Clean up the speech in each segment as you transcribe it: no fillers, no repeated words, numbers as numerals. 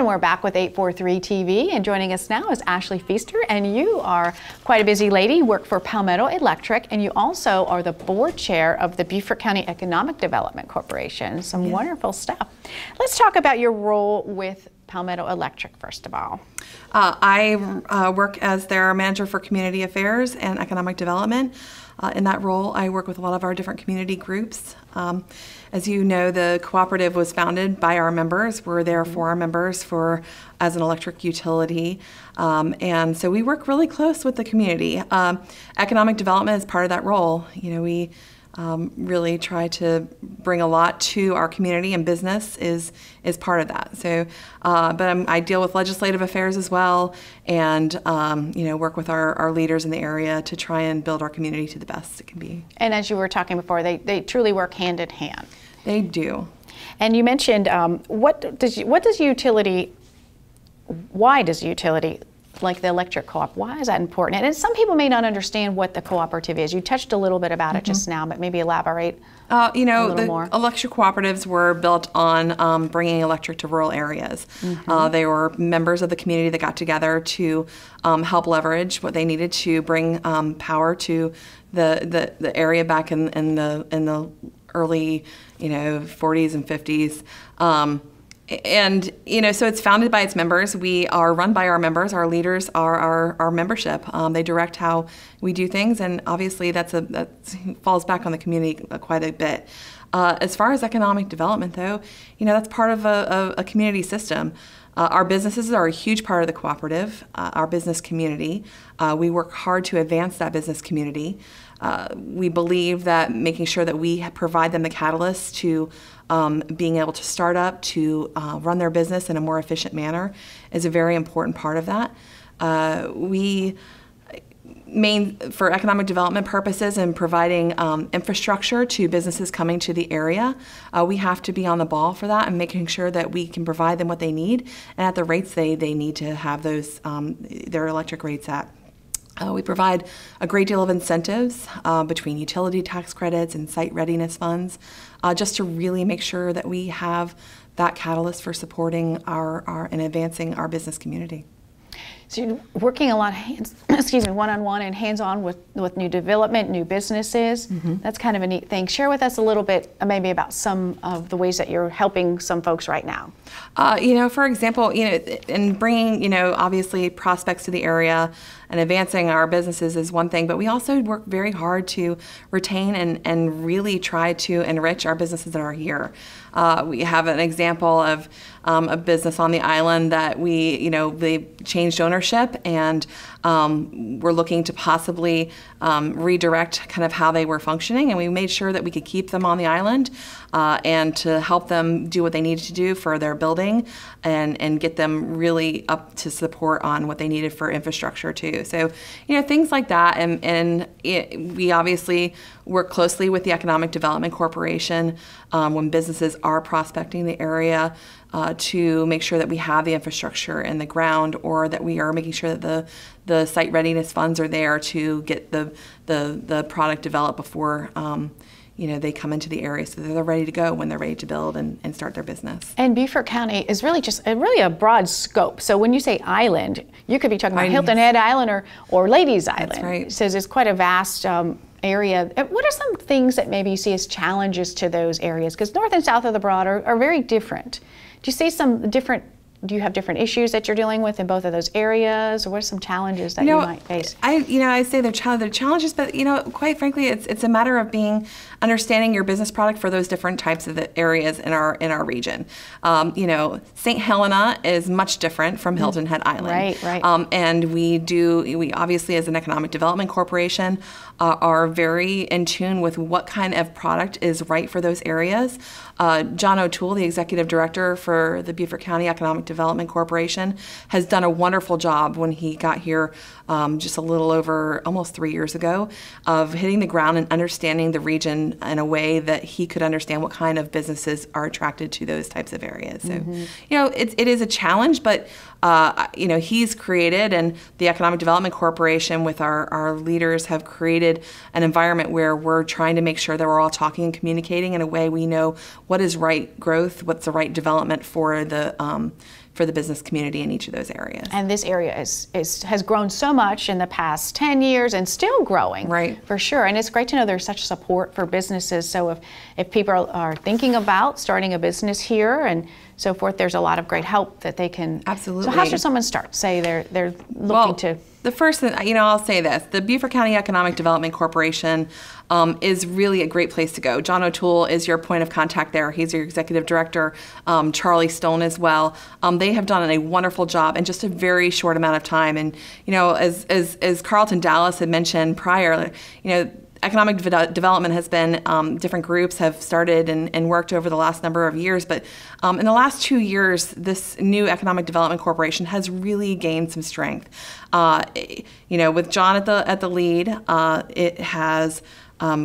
and we're back with 843 TV, and joining us now is Ashley Feaster, and you are quite a busy lady. You work for Palmetto Electric, and you also are the board chair of the Beaufort County Economic Development Corporation. Some wonderful stuff. Let's talk about your role with Palmetto Electric first of all. I work as their manager for community affairs and economic development. In that role, I work with a lot of our different community groups. As you know, the Cooperative was founded by our members. We're there for our members as an electric utility. And so we work really close with the community. Economic development is part of that role. You know, we really try to bring a lot to our community, and business is part of that. So, but I deal with legislative affairs as well, and you know, work with our leaders in the area to try and build our community to the best it can be. And as you were talking before, they truly work hand in hand. They do. And you mentioned why does utility like the electric co-op, why is that important? And some people may not understand what the cooperative is. You touched a little bit about it just now, but maybe elaborate you know, a little more. Electric cooperatives were built on bringing electric to rural areas. They were members of the community that got together to help leverage what they needed to bring power to the area back in the early, you know, 40s and 50s. And, you know, so it's founded by its members. We are run by our members. Our leaders are our membership. They direct how we do things, and obviously that falls back on the community quite a bit. As far as economic development, though, you know, that's part of a community system. Our businesses are a huge part of the cooperative, our business community. We work hard to advance that business community. We believe that making sure that we provide them the catalyst to being able to start up, to run their business in a more efficient manner is a very important part of that. For economic development purposes and providing infrastructure to businesses coming to the area, we have to be on the ball for that and making sure that we can provide them what they need and at the rates they need to have those their electric rates at. We provide a great deal of incentives between utility tax credits and site readiness funds, just to really make sure that we have that catalyst for supporting and advancing our business community. So you're working a lot one-on-one and hands-on with new development, new businesses. That's kind of a neat thing. Share with us a little bit maybe about some of the ways that you're helping some folks right now. You know, for example, you know, in bringing, you know, obviously prospects to the area and advancing our businesses is one thing, but we also work very hard to retain and really try to enrich our businesses that are here. We have an example of a business on the island that they changed ownership, and we're looking to possibly redirect kind of how they were functioning, and we made sure that we could keep them on the island and to help them do what they needed to do for their building and get them really up to support on what they needed for infrastructure too. So, you know, things like that, and we obviously work closely with the Economic Development Corporation when businesses are prospecting the area to make sure that we have the infrastructure in the ground, or that we are making sure that the site readiness funds are there to get the product developed before you know, they come into the area, so they're ready to go when they're ready to build and start their business. And Beaufort County is really just a broad scope. So when you say island, you could be talking about Hilton Head Island or Ladies Island. That's right. So it's quite a vast area. What are some things that maybe you see as challenges to those areas? Because north and south of the Broad are very different. Do you see some different? Do you have different issues that you're dealing with in both of those areas, or what are some challenges that you might face? I say they're challenges, but you know, quite frankly, it's a matter of understanding your business product for those different types of areas in our region. You know, St. Helena is much different from Hilton Head Island. Right. And we obviously, as an economic development corporation, are very in tune with what kind of product is right for those areas. John O'Toole, the executive director for the Beaufort County Economic Development Corporation, has done a wonderful job when he got here just a little over almost 3 years ago of hitting the ground and understanding the region in a way that he could understand what kind of businesses are attracted to those types of areas. So, you know, it is a challenge, but you know, he's created, and the Economic Development Corporation with our leaders have created an environment where we're trying to make sure that we're all talking and communicating in a way we know what is right growth, what's the right development for the for the business community in each of those areas. And this area has grown so much in the past 10 years and still growing, right? For sure. And it's great to know there's such support for businesses. So if people are thinking about starting a business here and so forth, there's a lot of great help that they can. Absolutely. So how should someone start? Say they're looking to. The first thing, I'll say this, the Beaufort County Economic Development Corporation is really a great place to go. John O'Toole is your point of contact there. He's your executive director, Charlie Stone as well. They have done a wonderful job in just a very short amount of time. And, as Carlton Dallas had mentioned prior, economic development has been, different groups have started and worked over the last number of years, but in the last 2 years, this new Economic Development Corporation has really gained some strength. With John at the lead, it has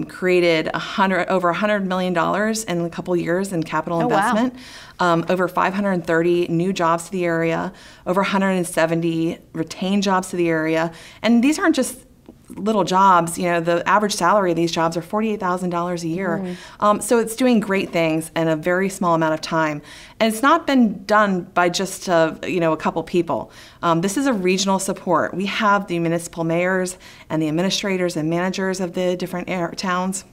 created over $100 million in a couple years in capital investment. Wow. Over 530 new jobs to the area, over 170 retained jobs to the area, and these aren't just little jobs. The average salary of these jobs are $48,000 a year. So it's doing great things in a very small amount of time. And it's not been done by just a couple people. This is a regional support. We have the municipal mayors and the administrators and managers of the different towns,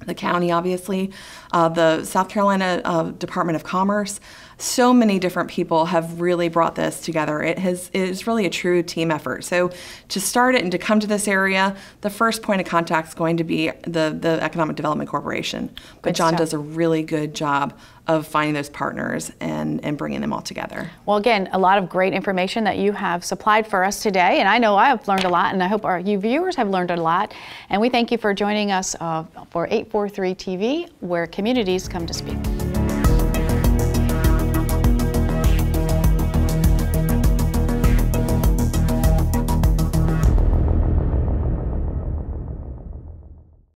the county, obviously, the South Carolina Department of Commerce. So many different people have really brought this together. It is really a true team effort. So to start it and to come to this area, the first point of contact is going to be the Economic Development Corporation. But John does a really good job of finding those partners and bringing them all together. Well, again, a lot of great information that you have supplied for us today, and I know I have learned a lot, and I hope you viewers have learned a lot. And we thank you for joining us for 843 TV, where communities come to speak.